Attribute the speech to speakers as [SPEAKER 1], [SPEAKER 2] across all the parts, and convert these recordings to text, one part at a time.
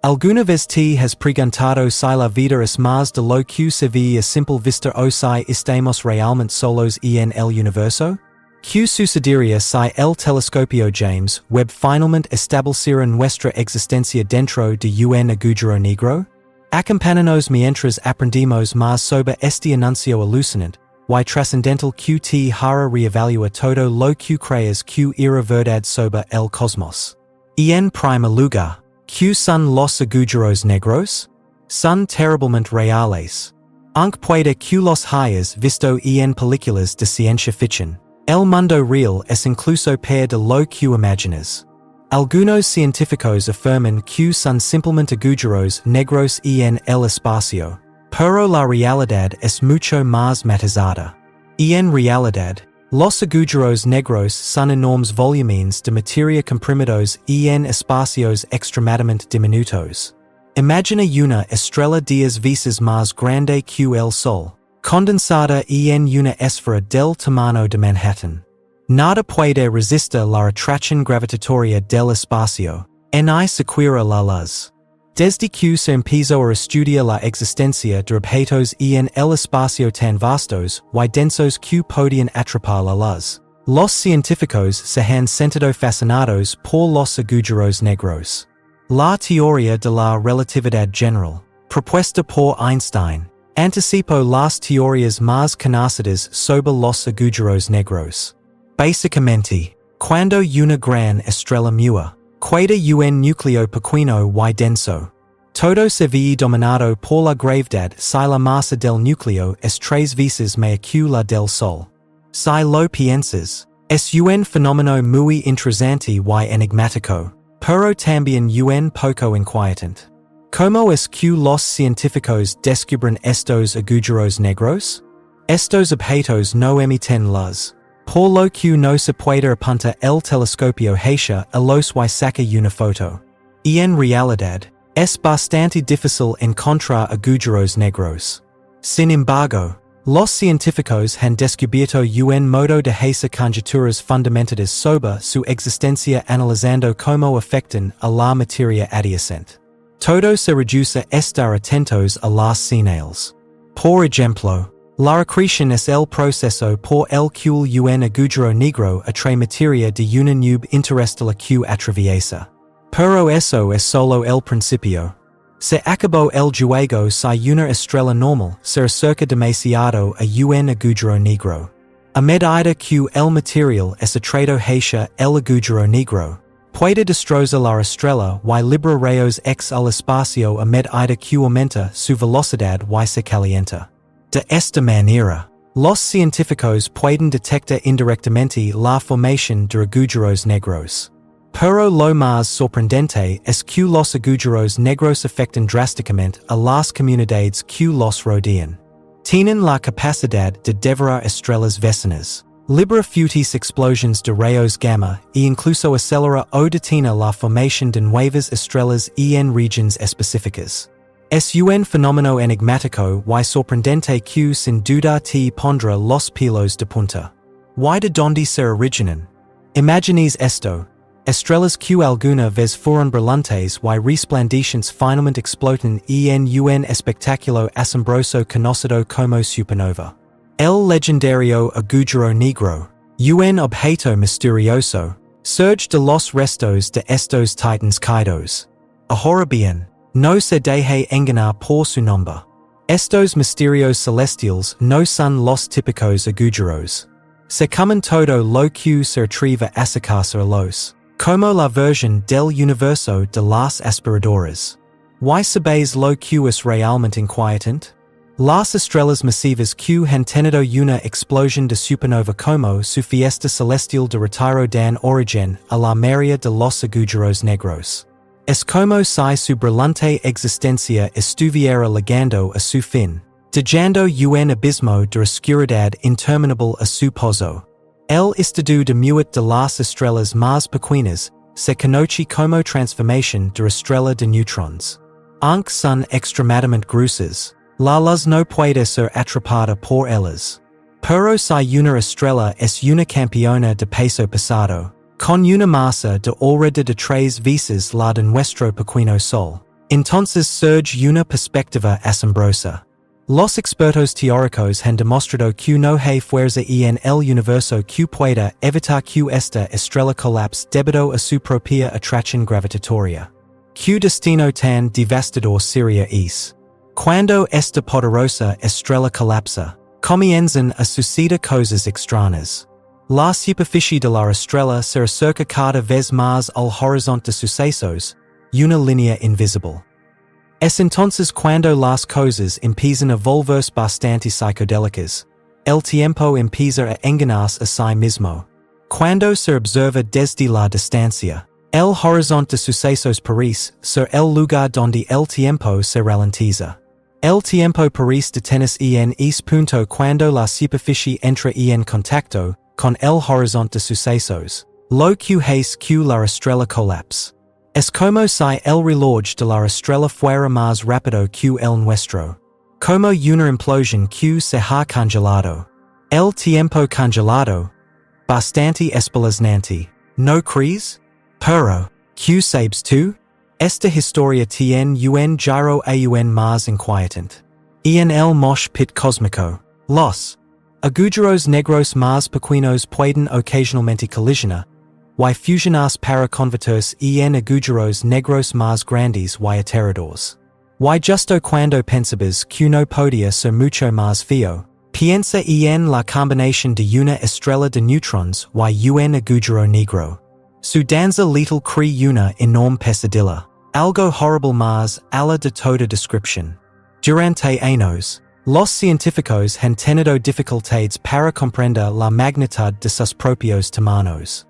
[SPEAKER 1] Alguna vez te has preguntado si la vida es más de lo que se ve a simple vista o si estamos realmente solos en el universo? ¿Qué sucedería si el telescopio James Webb finalmente estableciera nuestra existencia dentro de un agujero negro? Acompáñanos mientras aprendimos más sobre este anuncio alucinante y trascendental que te hará reevaluar todo lo que crees que era verdad sobre el cosmos. En primer lugar, ¿qué son los agujeros negros? Son terriblemente reales. Aunque puede que los hayas visto en películas de ciencia ficción, el mundo real es incluso peor de lo que imaginas. Algunos científicos afirman que son simplemente agujeros negros en el espacio, pero la realidad es mucho más matizada. En realidad, los agujeros negros son enormes volúmenes de materia comprimidos en espacios extremadamente diminutos. Imagina una estrella 10 veces más grande que el Sol, condensada en una esfera del tamaño de Manhattan. Nada puede resistir la atracción gravitatoria del espacio, ni siquiera la luz. Desde que se empezó a estudiar la existencia de objetos en el espacio tan vastos y densos que podían atrapar la luz, los científicos se han sentido fascinados por los agujeros negros. La teoría de la relatividad general, propuesta por Einstein, anticipó las teorías más conocidas sobre los agujeros negros. Básicamente, cuando una gran estrella muere, queda un núcleo pequeño y denso. Todo se ve dominado por la gravedad si la masa del núcleo es 3 veces mayor que la del Sol. Si lo piensas, es un fenómeno muy interesante y enigmático, pero también un poco inquietante. ¿Cómo es que los científicos descubren estos agujeros negros? Estos objetos no emiten luz, por lo que no se puede apuntar el telescopio Jefe a los y sacar una foto. Y en realidad, es bastante difícil encontrar agujeros negros. Sin embargo, los científicos han descubierto un modo de hacer conjeturas fundamentadas sobre su existencia analizando cómo afectan a la materia adyacente. Todo se reduce a estar atentos a las señales. Por ejemplo, la acreción es el proceso por el que un agujero negro atrae materia de una nube interestelar que atraviesa. Pero eso es solo el principio. Se acabó el juego si una estrella normal se acerca demasiado a un agujero negro. A medida que el material es atraído hacia el agujero negro, puede destrozar la estrella y liberar rayos X al espacio a medida que aumenta su velocidad y se calienta. De esta manera, los científicos pueden detectar indirectamente la formación de agujeros negros. Pero lo más sorprendente es que los agujeros negros afectan drásticamente a las comunidades que los rodean. Tienen la capacidad de devorar estrellas vecinas, libera fuertes explosiones de rayos gamma e incluso acelera o detiene la formación de nuevas estrellas en regiones específicas. Es un fenómeno enigmático y sorprendente que sin duda te pondrá los pelos de punta. ¿Y de dónde se originan? Imagines esto. Estrellas que alguna vez fueron brillantes y resplandecientes finalmente explotan en un espectáculo asombroso conocido como supernova. El legendario agujero negro, un objeto misterioso, surge de los restos de estos titanes caídos. Ahora bien, no se deje engañar por su nombre. Estos misterios celestiales no son los típicos agujeros. Se comen todo lo que se atreve a acercarse como la versión del universo de las aspiradoras. ¿Y sabéis lo que es realmente inquietante? Las estrellas masivas que han tenido una explosión de supernova como su fiesta celestial de retiro dan origen a la mayoría de los agujeros negros. Es como si su brillante existencia estuviera llegando a su fin, dejando un abismo de oscuridad interminable a su paso. El estudio de muerte de las estrellas más pequeñas se conoce como transformación de estrella de neutrones. Aunque son extremadamente gruesas, la luz no puede ser atrapada por ellas. Pero si una estrella es una campeona de peso pesado, con una masa de alrededor de 3 veces la de nuestro pequeño Sol, Entonces surge una perspectiva asombrosa. Los expertos teóricos han demostrado que no hay fuerza en el universo que pueda evitar que esta estrella colapse debido a su propia atracción gravitatoria. Que destino tan devastador sería es. Cuando esta poderosa estrella colapsa, comienzan a suceder cosas extrañas. La superficie de la estrella se acerca cada vez más al horizonte de sucesos, una línea invisible. Es entonces cuando las cosas empiezan a volverse bastante psicodélicas. El tiempo empieza a engañarse a sí mismo. Cuando se observa desde la distancia, el horizonte de sucesos parece ser el lugar donde el tiempo se ralentiza. El tiempo parece detenerse en ese punto cuando la superficie entra en contacto con el horizonte de sucesos, lo que hace que la estrella colapse. Es como si el reloj de la estrella fuera más rápido que el nuestro. Como una implosión que se ha congelado. El tiempo congelado. Bastante espeluznante. ¿No crees? Pero, ¿qué sabes tú? Esta historia tiene un giro aún más inquietante. En el mosh pit cósmico, los agujeros negros más pequeños pueden ocasionalmente colisionar, y fusionarse para convertirse en agujeros negros más grandes y aterradores. Y justo cuando pensabas que no podía ser mucho más feo, piensa en la combinación de una estrella de neutrones y un agujero negro. Su danza letal crea una enorme pesadilla, algo horrible más allá de toda descripción. Durante años, los científicos han tenido dificultades para comprender la magnitud de sus propios tamaños.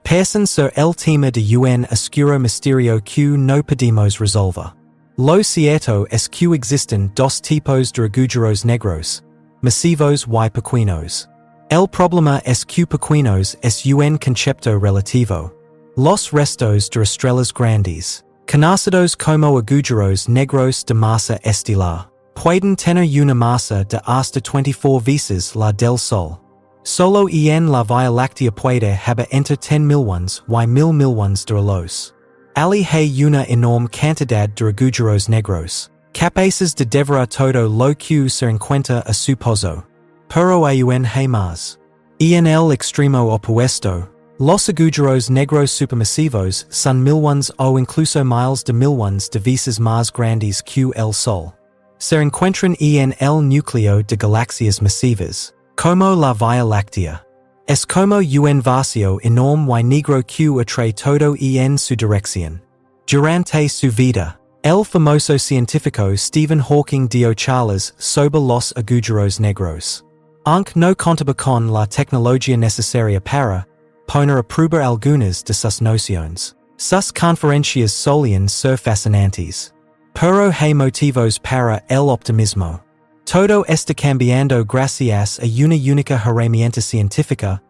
[SPEAKER 1] Pesan ser el tema de un oscuro misterio que no podemos resolver. Lo cierto es que existen dos tipos de agujeros negros, masivos y pequeños. El problema es que pequeños es un concepto relativo. Los restos de estrellas grandes, conocidos como agujeros negros de masa estelar, pueden tener una masa de hasta 24 veces la del Sol. Solo en la Vía Láctea puede haber entre 10.000 ones y 1.000 ones de los. Ali hay una enorme cantidad de agujeros negros, capaces de devorar todo lo que se encuentra a su paso. Pero aún hay más. En el extremo opuesto, los agujeros negros supermasivos son 1.000 ones o incluso miles de 1.000 ones de veces más grandes que el Sol. Se encuentran en el núcleo de galaxias masivas, como la Vía Láctea. Es como un vacío enorme y negro que atrae todo en su dirección. Durante su vida, el famoso científico Stephen Hawking dio charlas sobre los agujeros negros. Aunque no contaba con la tecnología necesaria para poner a prueba algunas de sus nociones. Sus conferencias solían ser fascinantes. Pero hay motivos para el optimismo. Todo está cambiando gracias a una única herramienta científica,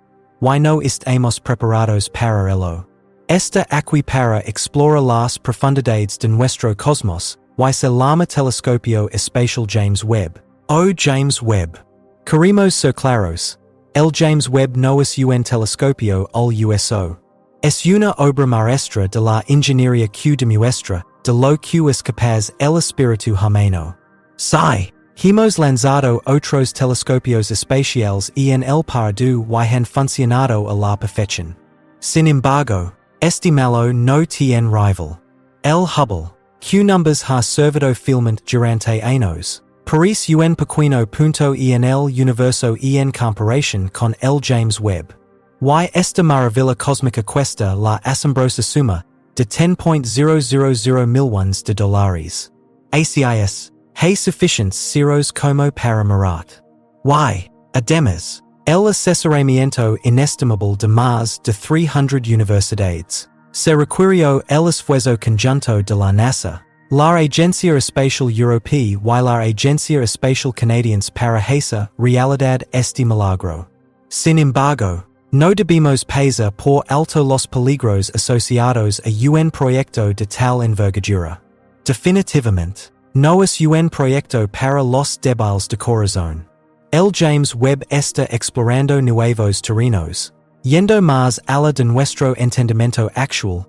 [SPEAKER 1] y no estamos preparados para ello. Está aquí para explorar las profundidades de nuestro cosmos, y se llama Telescopio Espacial James Webb. Oh James Webb. Queremos ser claros. El James Webb no es un telescopio al uso. Es una obra maestra de la ingeniería que demuestra de lo que es capaz el espíritu humano. Sí. Hemos lanzado otros telescopios espaciales en el pasado y han funcionado a la perfección. Sin embargo, este malo no tiene rival. El Hubble, que numbers ha servido fielmente durante años, parece un pequeño punto en el universo en comparación con el James Webb. Y esta maravilla cósmica cuesta la asombrosa suma de 10.000 millones de dólares. ACIS. Hay suficientes ceros como para marat. Y, además, el asesoramiento inestimable de más de 300 universidades. Se requirió el esfuerzo conjunto de la NASA, la Agencia Espacial Europea y la Agencia Espacial Canadiense para hacer realidad este milagro. Sin embargo, no debemos pasar por alto los peligros asociados a un proyecto de tal envergadura. Definitivamente. No es un proyecto para los débiles de corazón. El James Webb está explorando nuevos terrenos, yendo más allá de nuestro entendimiento actual,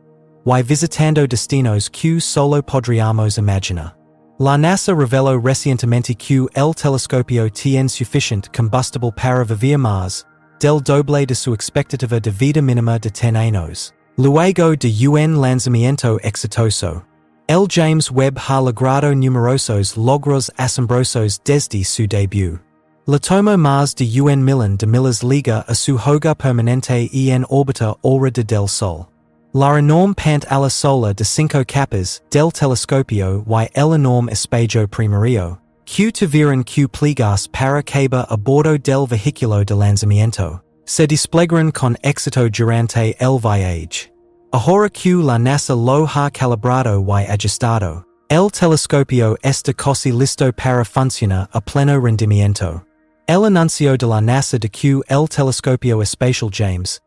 [SPEAKER 1] y visitando destinos que solo podríamos imaginar. La NASA reveló recientemente que el telescopio tiene suficiente combustible para vivir más del doble de su expectativa de vida mínima de 10 años. Luego de un lanzamiento exitoso, el James Webb ha logrado numerosos logros asombrosos desde su debut. Le tomó más de un millón de millas liga a su hogar permanente en órbita alrededor del Sol. La enorme pantalla solar de 5 capas del telescopio y el enorme espacio primario, que tuvieron que plegarse para caber a bordo del vehículo de lanzamiento, se desplegaron con éxito durante el viaje. Ahora que la NASA lo ha calibrado y ajustado, el telescopio está casi listo para funcionar a pleno rendimiento. El anuncio de la NASA de que el telescopio espacial James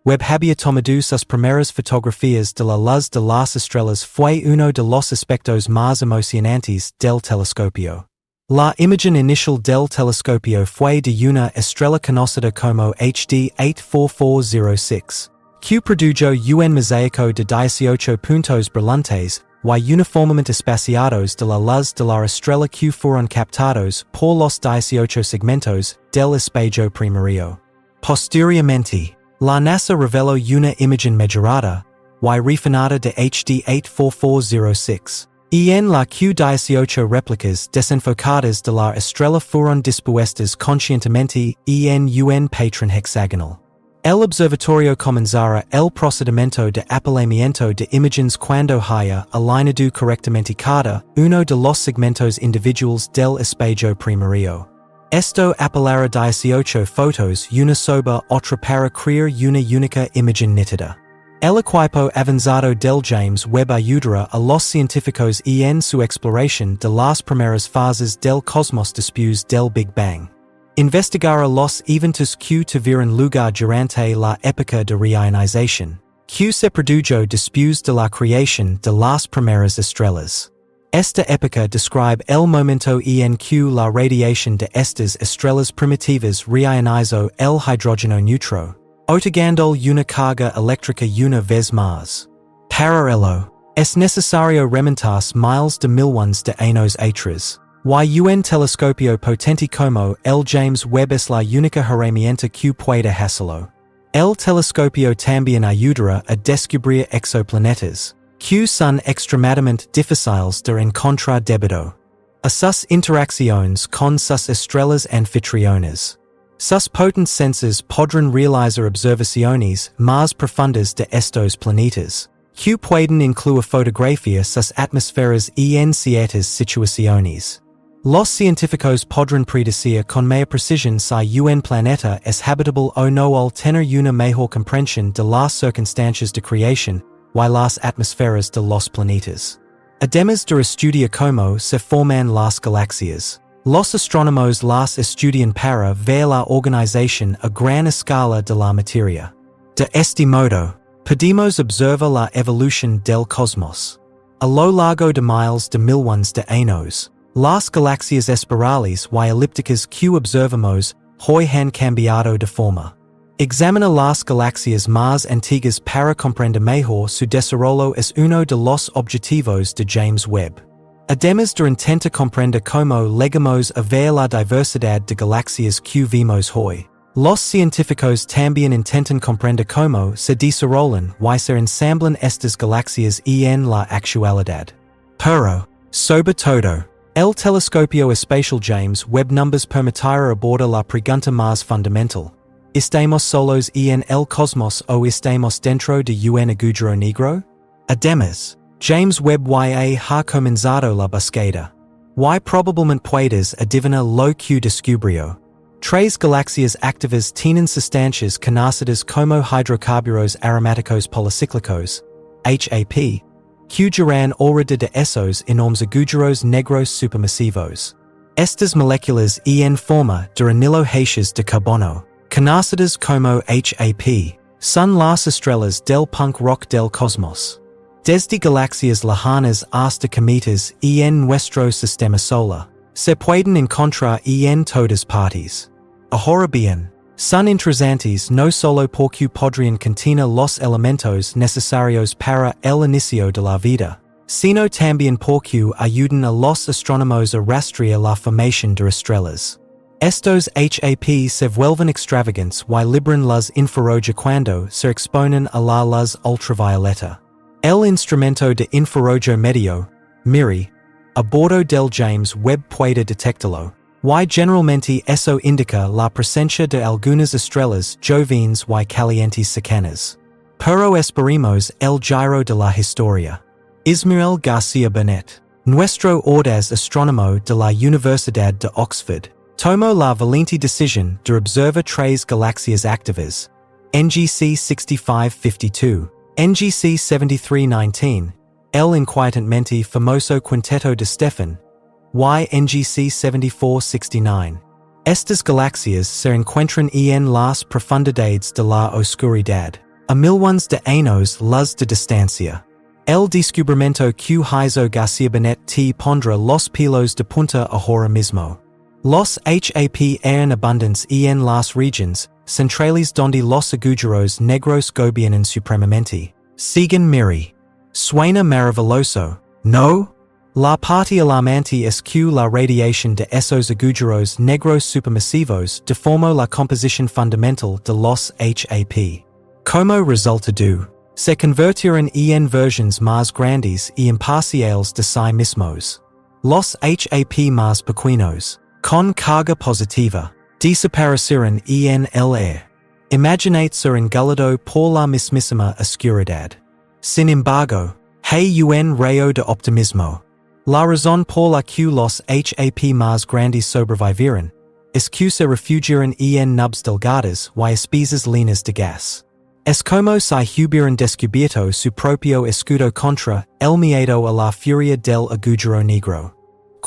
[SPEAKER 1] Webb había tomado sus primeras fotografías de la luz de las estrellas fue uno de los aspectos más emocionantes del telescopio. La imagen inicial del telescopio fue de una estrella conocida como HD 84406, que produjo un mosaico de 18 puntos brillantes y uniformemente espaciados de la luz de la estrella que fueron captados por los 18 segmentos del espacio primario. Posteriormente, la NASA reveló una imagen mejorada y refinada de HD 84406, y en la que 18 réplicas desenfocadas de la estrella fueron dispuestas conscientemente en un patrón hexagonal. El observatorio comenzará el procedimiento de apilamiento de imágenes cuando haya alineado correctamente cada uno de los segmentos individuales del espacio primario. Esto apilará 18 fotos una sobre otra para crear una única imagen nítida. El equipo avanzado del James Webb ayudará a los científicos en su exploración de las primeras fases del cosmos después del Big Bang. Investigará los eventos que tuvieron lugar durante la época de reionización, que se produjo después de la creación de las primeras estrellas. Esta época describe el momento en que la radiación de estas estrellas primitivas reionizó el hidrógeno neutro, otorgando una carga eléctrica una vez más. Para ello, es necesario remontarse miles de millones de años atrás. Un telescopio potente como el James Webb es la única herramienta que puede hacerlo. El telescopio también ayudará a descubrir exoplanetas, que son extremadamente difíciles de encontrar debido a sus interacciones con sus estrellas anfitrionas. Sus potentes sensores podrán realizar observaciones más profundas de estos planetas, que pueden incluir fotografía sus atmósferas en ciertas situaciones. Los científicos podrán predecir con mayor precisión si un planeta es habitable o no al tener una mejor comprensión de las circunstancias de creación y las atmósferas de los planetas. Además de estudiar cómo se forman las galaxias, los astrónomos las estudian para ver la organización a gran escala de la materia. De este modo, podemos observar la evolución del cosmos. A lo largo de miles de millones de años, las galaxias espirales y elípticas que observamos hoy han cambiado de forma. Examina las galaxias más antiguas para comprender mejor su desarrollo es uno de los objetivos de James Webb. Además de intentar comprender cómo llegamos a ver la diversidad de galaxias que vimos hoy, los científicos también intentan comprender cómo se desarrollan y se ensamblan estas galaxias en la actualidad. Pero, sobre todo, el telescopio espacial James Webb nos permitirá abordar la pregunta más fundamental. ¿Estamos solos en el cosmos o estamos dentro de un agujero negro? Además, James Webb ha comenzado la búsqueda. Probablemente puedes adivinar lo que descubrió. 3 galaxias activas tienen sustancias conocidas como hidrocarburos aromáticos policíclicos, HAP, que giran alrededor de esos enormes agujeros negros supermasivos. Estas moléculas en forma de anillo-hechas de carbono, conocidas como HAP, son las estrellas del punk rock del cosmos. Desde galaxias lejanas hasta cometas en nuestro sistema solar, se pueden encontrar en todas partes. Ahora bien, Son intrusantes no solo porque podrían contener los elementos necesarios para el inicio de la vida, sino también porque ayudan a los astrónomos a rastrear la formación de estrellas. Estos HAP se vuelven extravagants y liberan luz infrarroja cuando se exponen a la luz ultravioleta. El instrumento de infrarrojo medio, MIRI, a bordo del James Webb puede detectarlo. Y generalmente eso indica la presencia de algunas estrellas jóvenes y calientes cercanas. Pero esperemos el giro de la historia. Ismael García Benet, nuestro audaz astrónomo de la Universidad de Oxford, tomó la valiente decisión de observar tres galaxias activas, NGC 6552, NGC 7319, el inquietamente famoso quinteto de Stefan, y NGC 7469. Estas galaxias se encuentran en las profundidades de la oscuridad, a millones de años luz de distancia. El descubrimiento que hizo García Benet te pondrá los pelos de punta ahora mismo. Los HAP eran abundantes en las regiones centrales donde los agujeros negros gobiernan supremamente. Sigan MIRI. Suena maravilloso, ¿no? La parte alarmante es que la radiación de esos agujeros negros supermasivos deformó la composición fundamental de los HAP. Como resultado, se convirtieron en versiones más grandes y imparciales de sí mismos. Los HAP más pequeños, con carga positiva, desaparecieron en el aire. Imaginate ser engullido por la mismísima oscuridad. Sin embargo, hay un rayo de optimismo. La razón por la que los HAP más grandes sobrevivieron es que se refugiaron en nubes delgadas y espesas líneas de gas. Es como si hubieran descubierto su propio escudo contra el miedo a la furia del agujero negro.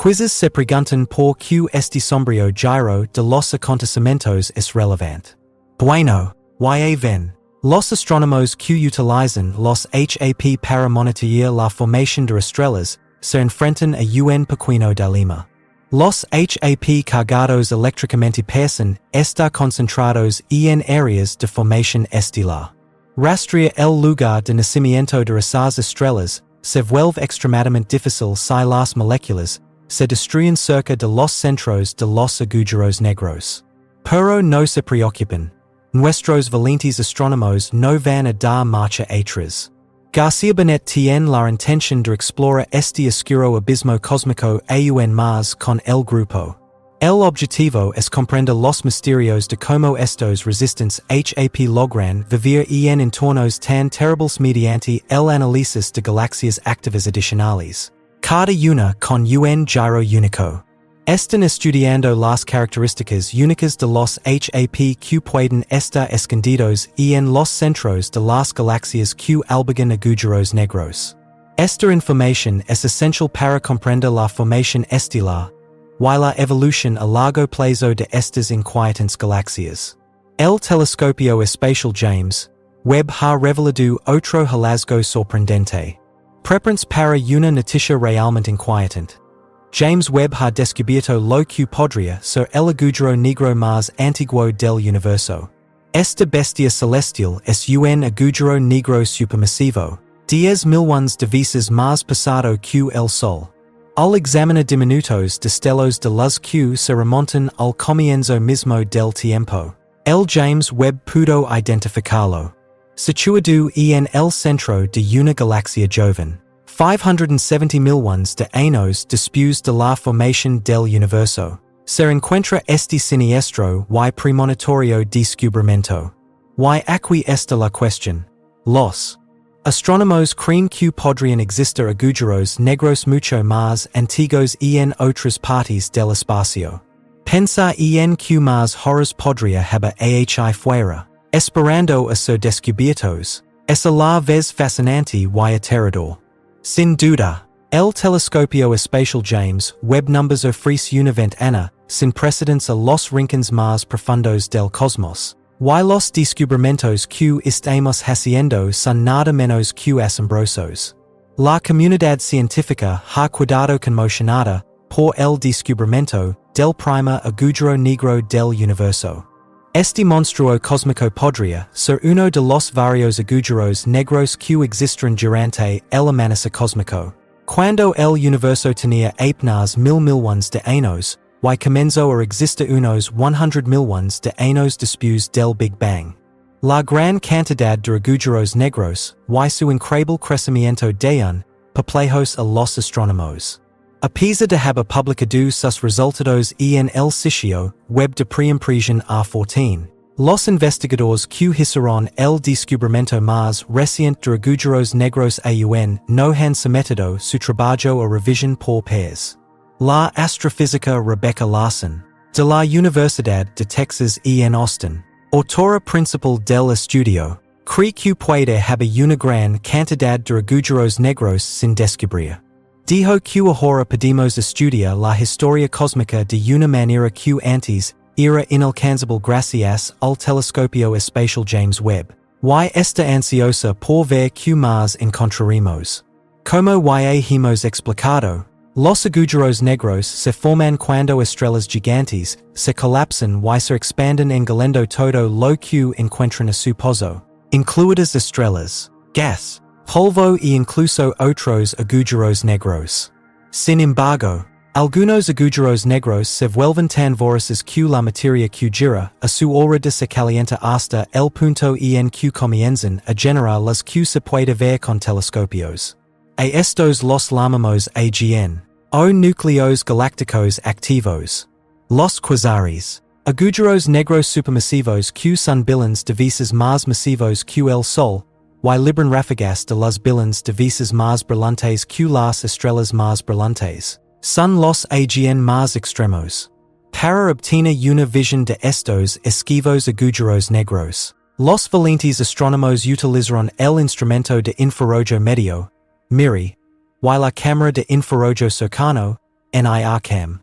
[SPEAKER 1] Quizzes se preguntan por qué este sombrío giro de los acontecimientos es relevante. Bueno, ya ven. Los astrónomos que utilizan los HAP para monitorear la formación de estrellas se enfrentan a un pequeño dilema. Los HAP cargados eléctricamente parecen estar concentrados en áreas de formación estelar. Rastrear el lugar de nacimiento de esas estrellas se vuelve extremadamente difícil si las moléculas se destruyen cerca de los centros de los agujeros negros. Pero no se preocupen. Nuestros valientes astrónomos no van a dar marcha atrás. García Benet tiene la intención de explorar este oscuro abismo cósmico aún más con el grupo. El objetivo es comprender los misterios de cómo estos resistentes HAP logran vivir en entornos tan terribles mediante el análisis de galaxias activas adicionales, cada una con un giro único. Están estudiando las características únicas de los HAP que pueden estar escondidos en los centros de las galaxias que albergan agujeros negros. Esta información es esencial para comprender la formación estelar y la evolución a largo plazo de estas inquietantes galaxias. El telescopio espacial James Webb ha revelado otro hallazgo sorprendente. Preparados para una noticia realmente inquietante. James Webb ha descubierto lo que podría ser el agujero negro más antiguo del universo. Esta bestia celestial es un agujero negro supermasivo, 10 millones de veces más pesado que el Sol. Al examinar diminutos destellos de luz que se remontan al comienzo mismo del tiempo, el James Webb pudo identificarlo. Situado en el centro de una galaxia joven. 570 millones de años después de la formación del universo, se encuentra este siniestro y premonitorio descubrimiento. Y aquí está la cuestión. Los astrónomos creen que podrían existir agujeros negros mucho más antiguos en otras partes del espacio. Pensa en que más horrores podría haber ahí fuera, esperando a ser descubiertos, es a la vez fascinante y aterrador. Sin duda, el telescopio espacial James Webb numbers ofrece una ventana sin precedentes a los rincones más profundos del cosmos, y los descubrimientos que estamos haciendo son nada menos que asombrosos. La comunidad científica ha quedado conmocionada por el descubrimiento del primer agujero negro del universo. Este monstruo cósmico podría ser uno de los varios agujeros negros que existieron durante el amanecer cósmico. Cuando el universo tenía apenas millones de años, y comenzó a existir unos 100 millones de años después del Big Bang. La gran cantidad de agujeros negros, y su increíble crecimiento dieron perplejos a los astrónomos. A pesar de haber publicado sus resultados en el sitio web de preimpresión A14, los investigadores que hicieron el descubrimiento más reciente de agujeros negros aún no han sometido su trabajo a revisión por pares. La astrofísica Rebecca Larson, de la Universidad de Texas en Austin, autora principal del estudio, cree que puede haber una gran cantidad de agujeros negros sin descubrir. Dijo que ahora podemos estudiar la historia cósmica de una manera que antes era inalcanzable gracias al telescopio espacial James Webb. Y está ansiosa por ver que más encontraremos. Como ya hemos explicado, los agujeros negros se forman cuando estrellas gigantes se colapsan y se expanden engoliendo todo lo que encuentran a su paso, incluidas estrellas, gas, polvo e incluso otros agujeros negros. Sin embargo, algunos agujeros negros se vuelven tan voraces que la materia que gira a su órbita se calienta hasta el punto en que comienzan a generar las que se puede ver con telescopios. A estos los llamamos AGN, o núcleos galácticos activos. Los quasares, agujeros negros supermasivos que son billones de veces más masivos que el Sol, y libran ráfagas de las billones de veces más brillantes que las estrellas más brillantes, son los AGN más extremos. Para obtener una visión de estos esquivos agujeros negros, los valientes astrónomos utilizaron el instrumento de infrarrojo medio, MIRI, y la cámara de infrarrojo cercano, NIRCam.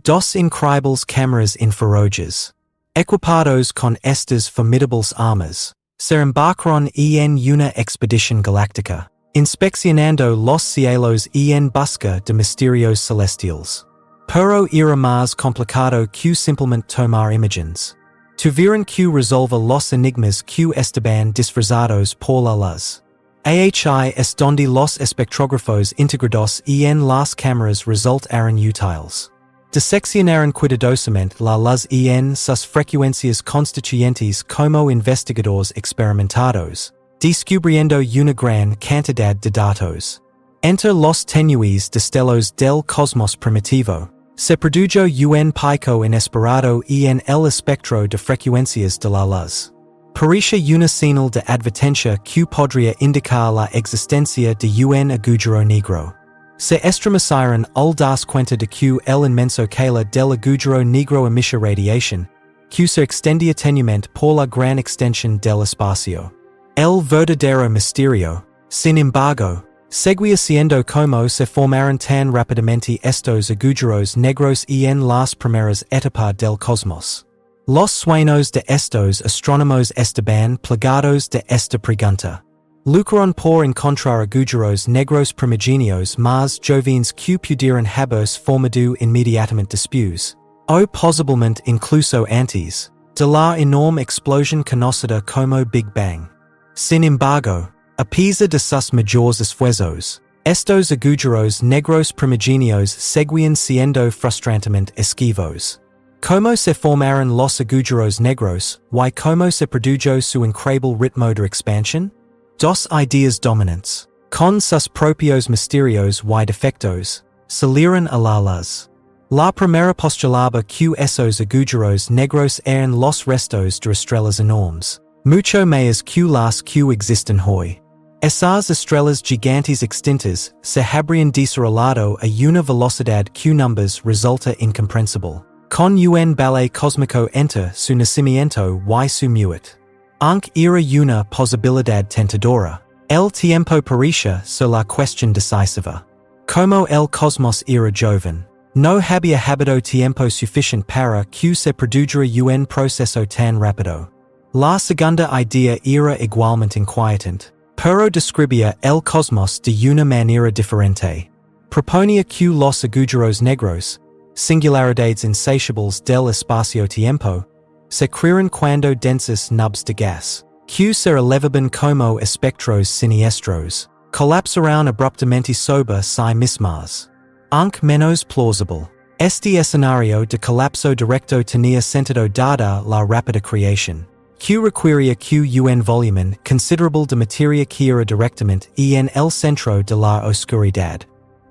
[SPEAKER 1] Dos increíbles cámaras infrarrojas, equipados con estas formidables armas, se embarcaron en una expedición galáctica, inspeccionando los cielos en busca de misterios celestiales. Pero era más complicado que simplemente tomar imágenes. Tuvieron que resolver los enigmas que estaban disfrazados por la luz. AHI es donde los espectrógrafos integrados en las cámaras resultaron útiles. Diseccionaron cuidadosamente la luz en sus frecuencias constituyentes como investigadores experimentados, descubriendo una gran cantidad de datos. Entre los tenues destellos del cosmos primitivo, se produjo un pico inesperado en el espectro de frecuencias de la luz. Parecía una señal de advertencia que podría indicar la existencia de un agujero negro. Se estremecieron al das cuenta de que el inmenso cala del agujero negro emitía radiación, que se extendía tenuemente por la gran extensión del espacio. El verdadero misterio, sin embargo, seguía siendo cómo se formaron tan rápidamente estos agujeros negros en las primeras etapas del cosmos. Los sueños de estos astrónomos estaban plagados de esta pregunta. Lucharon por encontrar agujeros negros primigenios más jóvenes que pudieran haberse formado inmediatamente después, o posiblemente incluso antes, de la enorme explosión conocida como Big Bang. Sin embargo, a pesar de sus mayores esfuerzos, estos agujeros negros primigenios seguían siendo frustrantemente esquivos. ¿Cómo se formaron los agujeros negros y cómo se produjo su increíble ritmo de expansión? Dos ideas dominantes, con sus propios misterios y defectos, salieron a la luz. La primera postulaba que esos agujeros negros eran los restos de estrellas enormes, mucho más que las que existen hoy. Esas estrellas gigantes extintas se habrían desarrollado a una velocidad que numbers resulta incomprensible, con un ballet cósmico entre su nacimiento y su muerte. Aunque era una posibilidad tentadora, el tiempo parecía ser la cuestión decisiva. Como el cosmos era joven, no había habido tiempo suficiente para que se produjera un proceso tan rápido. La segunda idea era igualmente inquietante, pero describía el cosmos de una manera diferente. Proponía que los agujeros negros, singularidades insaciables del espacio-tiempo, Sequiren cuando densus nubs de gas. Q ser elevaban como espectros siniestros. Colapsarán abruptamente sobre sí mismas. Aunque menos plausible. Este escenario de colapso directo tenía sentido dada la rápida creación. Q requiría un volumen considerable de materia que era directamente en el centro de la oscuridad.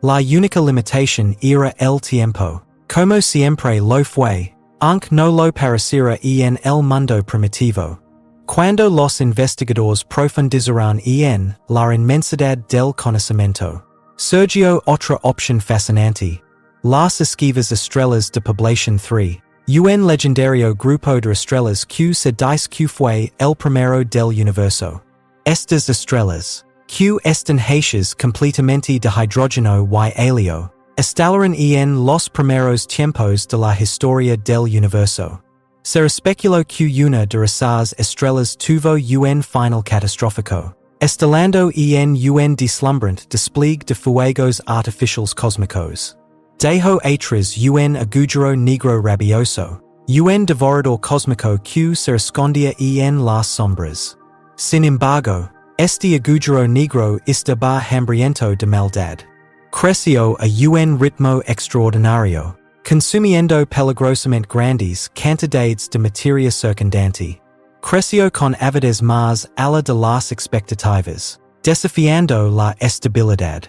[SPEAKER 1] La única limitación era el tiempo. Como siempre lo fue, aunque no lo pareciera en el mundo primitivo. Cuando los investigadores profundizarán en la inmensidad del conocimiento, surgió otra opción fascinante. Las esquivas estrellas de población 3. Un legendario grupo de estrellas que se dice que fue el primero del universo. Estas estrellas, que están hechas completamente de hidrógeno y helio, estallaron en los primeros tiempos de la historia del universo. Se especuló que una de esas estrellas tuvo un final catastrófico, estalando en un deslumbrante despliegue de fuegos artificiales cósmicos. Dejó atrás un agujero negro rabioso, un devorador cósmico que se escondía en las sombras. Sin embargo, este agujero negro estaba hambriento de maldad. Creció a un ritmo extraordinario, consumiendo peligrosamente grandes cantidades de materia circundante. Creció con avidez más allá de las expectativas, desafiando la estabilidad.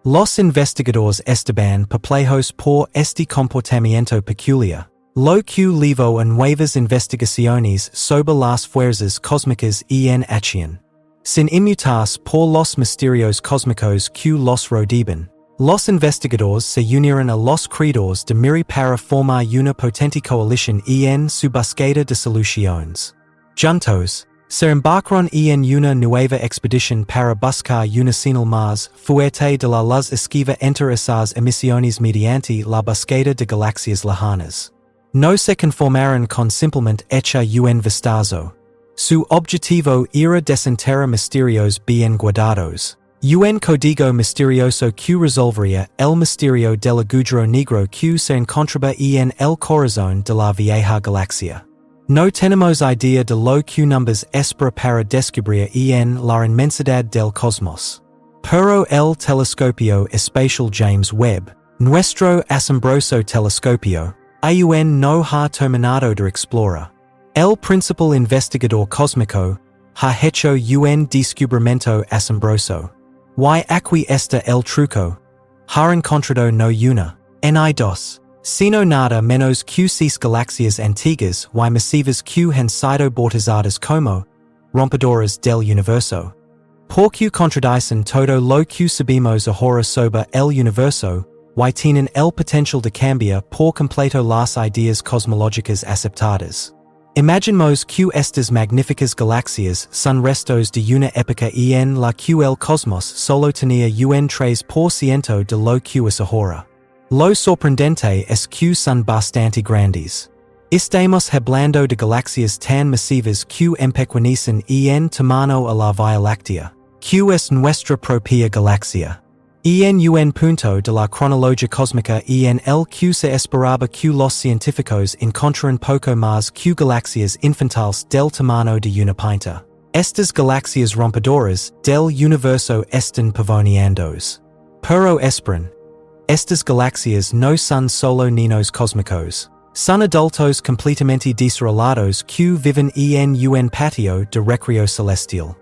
[SPEAKER 1] Los investigadores estaban perplejos por este comportamiento peculiar, lo que llevó a nuevas investigaciones sobre las fuerzas cósmicas en acción. Sin inmutarse por los misterios cósmicos que los rodeaban, los investigadores se unieron a los creadores de Miri para formar una potente coalición en su búsqueda de soluciones. Juntos, se embarcaron en una nueva expedición para buscar una señal más fuerte de la luz esquiva entre esas emisiones mediante la búsqueda de galaxias lejanas. No se conformaron con simplemente echar un vistazo. Su objetivo era desenterrar misterios bien guardados. Un código misterioso que resolvería el misterio del agujero negro que se encontraba en el corazón de la vieja galaxia. No tenemos idea de lo que numbers espera para descubrir en la inmensidad del cosmos. Pero el telescopio espacial James Webb, nuestro asombroso telescopio, aún no ha terminado de explorar. El principal investigador cósmico ha hecho un descubrimiento asombroso. Y aquí está el truco. Ha encontrado no una, ni dos, sino nada menos que 6 galaxias antiguas y masivas que han sido bautizadas como rompedoras del universo. Porque contradicen todo lo que sabemos ahora sobre el universo, y tienen el potencial de cambiar por completo las ideas cosmológicas aceptadas. Imaginemos que estas magníficas galaxias son restos de una época en la que el cosmos solo tenía un 3% de lo que es ahora. Lo sorprendente es que son bastante grandes. Estamos hablando de galaxias tan masivas que empequeñecen en tamaño a la Vía Láctea, que es nuestra propia galaxia. En un punto de la cronología cósmica en el que se esperaba que los científicos encontraran poco más que galaxias infantales del tamaño de una pinta. Estas galaxias rompedoras del universo están pavoneandos. Pero esperen. Estas galaxias no son solo niños cósmicos. Son adultos completamente desarrollados que viven en un patio de recreo celestial.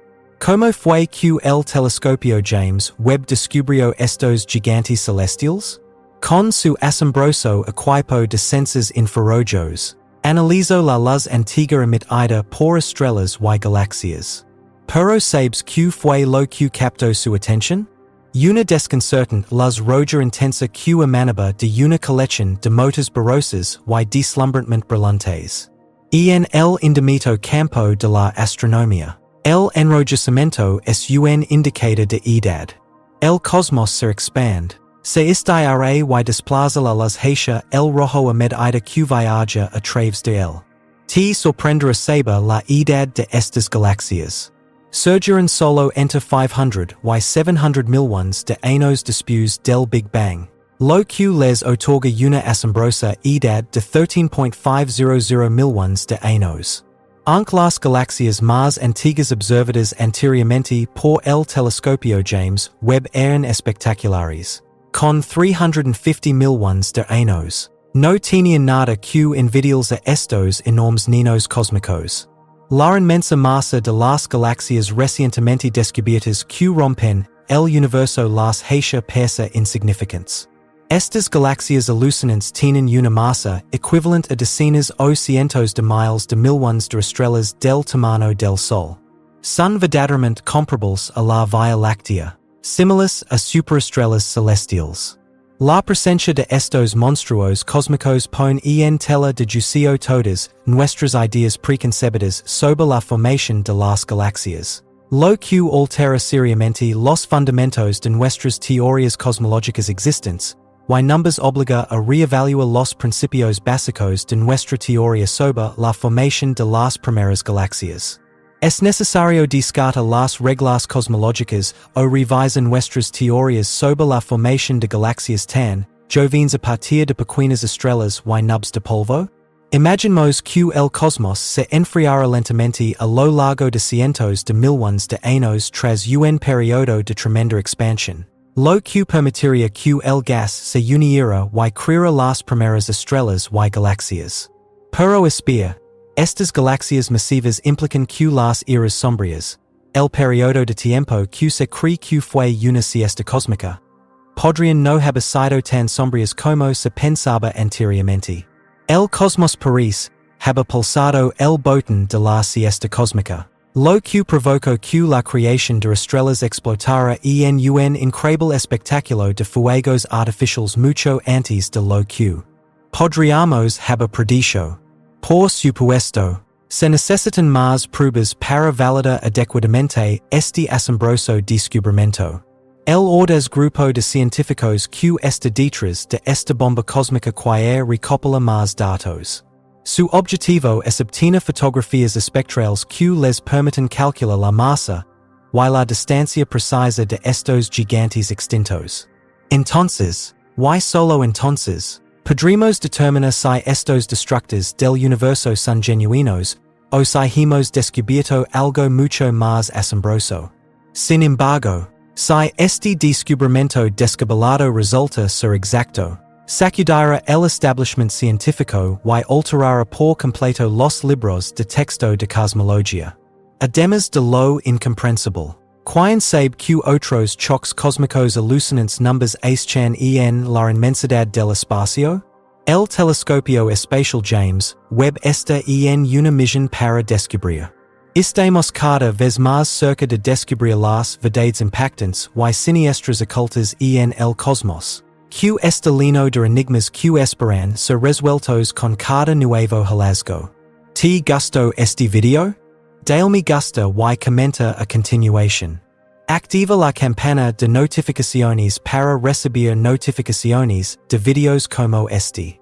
[SPEAKER 1] ¿Cómo fue que el telescopio James Webb descubrió estos gigantes celestiales? Con su asombroso equipo de sensores infrarrojos, analizó la luz antigua emitida por estrellas y galaxias. Pero ¿sabes qué fue lo que captó su atención? Una desconcertante luz roja intensa que emanaba de una colección de motas borrosas y deslumbrantemente brillantes. En el indemito campo de la astronomía, el enrojecimiento es un indicador de edad. El cosmos se expande, se estira y desplaza la luz hacia el rojo a medida que viaja a través de él. Te sorprenderá saber la edad de estas galaxias. Surgieron solo entre 500 y 700 mil de años después del Big Bang. Lo Q les otorga una asombrosa edad de 13.500 millones de años. Aunque las galaxias más antiguas observadas anteriormente por el telescopio James Webb eran espectaculares. Con 350 millones de años. No tenían nada que envidiarles a estos enormes niños cósmicos. La inmensa masa de las galaxias recientemente descubiertas que rompen el universo las hace persa insignificants. Estas galaxias alucinantes tienen una masa equivalente a decenas o cientos de miles de millones de estrellas del tamaño del Sol. Son verdaderamente comparables a la Vía Láctea, similares a superestrellas celestiales. La presencia de estos monstruos cósmicos pone en tela de juicio todas nuestras ideas preconcebidas sobre la formación de las galaxias. Lo que altera seriamente los fundamentos de nuestras teorías cosmológicas existentes, y numbers obliga a reevaluar los principios básicos de nuestra teoría sobre la formación de las primeras galaxias. Es necesario descartar las reglas cosmológicas o revisar nuestras teorías sobre la formación de galaxias tan jóvenes a partir de pequeñas estrellas y nubes de polvo. Imaginemos que el cosmos se enfriara lentamente a lo largo de cientos de millones de años tras un periodo de tremenda expansión. Lo que permitiría que el gas se uniera y creara las primeras estrellas y galaxias. Pero espera, estas galaxias masivas implican que las eras sombrías, el periodo de tiempo que se cree que fue una siesta cósmica, podrían no haber sido tan sombrías como se pensaba anteriormente. El cosmos parece haber pulsado el botón de la siesta cósmica. Lo que provocó que la creación de estrellas explotara en un increíble espectáculo de fuegos artificiales mucho antes de lo que podríamos haber predicho. Por supuesto, se necesitan más pruebas para validar adecuadamente este asombroso descubrimiento. El ordes grupo de científicos que está detrás de esta bomba cósmica que recopila más datos. Su objetivo es obtener fotografías espectrales que les permitan calcular la masa y la distancia precisa de estos gigantes extintos. Entonces, y solo entonces, podremos determinar si estos destructores del universo son genuinos o si hemos descubierto algo mucho más asombroso. Sin embargo, si este descubrimiento descabellado resulta ser exacto, sacudirá el establishment científico y alterará por completo los libros de texto de cosmología. Además de lo incomprensible, ¿quién sabe que otros choques cósmicos alucinantes numbers están en la inmensidad del espacio? El telescopio espacial James Webb está en una misión para descubrir. Estamos cada vez más cerca de descubrir las verdades impactantes y siniestras ocultas en el cosmos. Que está lleno de enigmas que esperan ser resueltos con cada nuevo hallazgo. ¿Te gustó este video? Dale me gusta y comenta a continuación. Activa la campana de notificaciones para recibir notificaciones de videos como este.